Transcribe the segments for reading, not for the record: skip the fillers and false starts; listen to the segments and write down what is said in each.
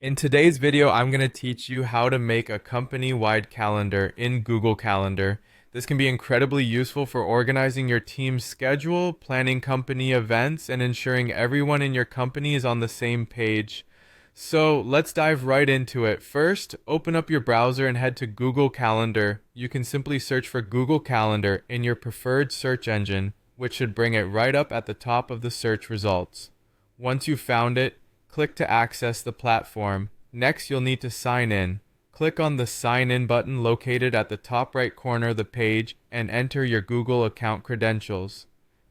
In today's video, I'm going to teach you how to make a company-wide calendar in Google Calendar. This can be incredibly useful for organizing your team's schedule, planning company events, and ensuring everyone in your company is on the same page. So let's dive right into it. First, open up your browser and head to Google Calendar. You can simply search for Google Calendar in your preferred search engine, which should bring it right up at the top of the search results. Once you've found it, click to access the platform. Next, you'll need to sign in. Click on the Sign In button located at the top right corner of the page and enter your Google account credentials.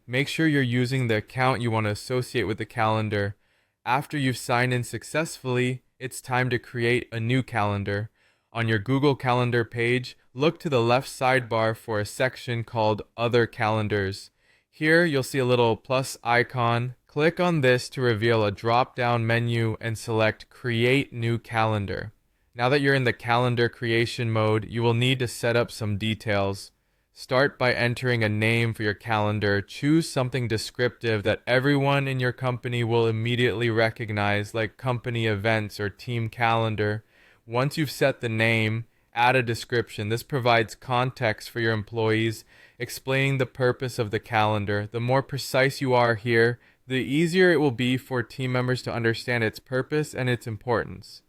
Make sure you're using the account you want to associate with the calendar. After you've signed in successfully, it's time to create a new calendar. On your Google Calendar page, look to the left sidebar for a section called Other Calendars. Here, you'll see a little plus icon. Click on this to reveal a drop-down menu and select Create New Calendar. Now that you're in the calendar creation mode, you will need to set up some details. Start by entering a name for your calendar. Choose something descriptive that everyone in your company will immediately recognize, like company events or team calendar. Once you've set the name, add a description. This provides context for your employees, explaining the purpose of the calendar. The more precise you are here, the easier it will be for team members to understand its purpose and its importance.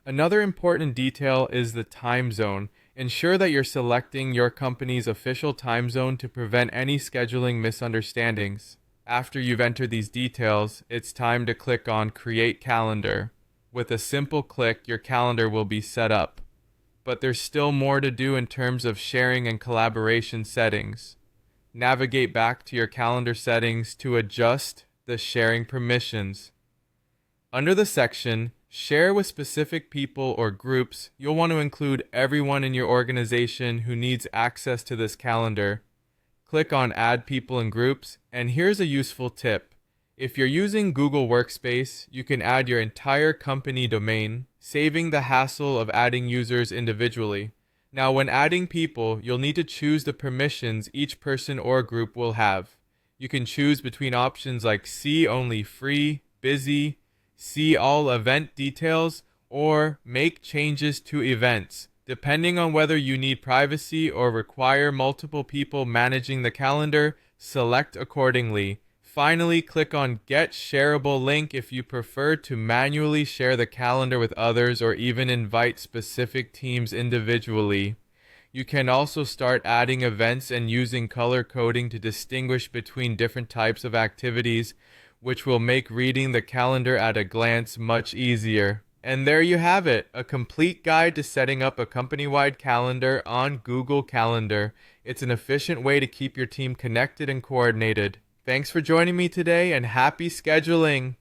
Another important detail is the time zone. Ensure that you're selecting your company's official time zone to prevent any scheduling misunderstandings. After you've entered these details, it's time to click on Create Calendar. With a simple click, your calendar will be set up. But there's still more to do in terms of sharing and collaboration settings. Navigate back to your calendar settings to adjust the sharing permissions. Under the section Share with specific people or groups, you'll want to include everyone in your organization who needs access to this calendar. Click on Add People and Groups, and here's a useful tip. If you're using Google Workspace, you can add your entire company domain, saving the hassle of adding users individually. Now, when adding people, you'll need to choose the permissions each person or group will have. You can choose between options like See Only Free, Busy, See All Event Details, or Make Changes to Events. Depending on whether you need privacy or require multiple people managing the calendar, select accordingly. Finally, click on Get Shareable Link if you prefer to manually share the calendar with others or even invite specific teams individually. You can also start adding events and using color coding to distinguish between different types of activities, which will make reading the calendar at a glance much easier. And there you have it, a complete guide to setting up a company-wide calendar on Google Calendar. It's an efficient way to keep your team connected and coordinated. Thanks for joining me today, and happy scheduling!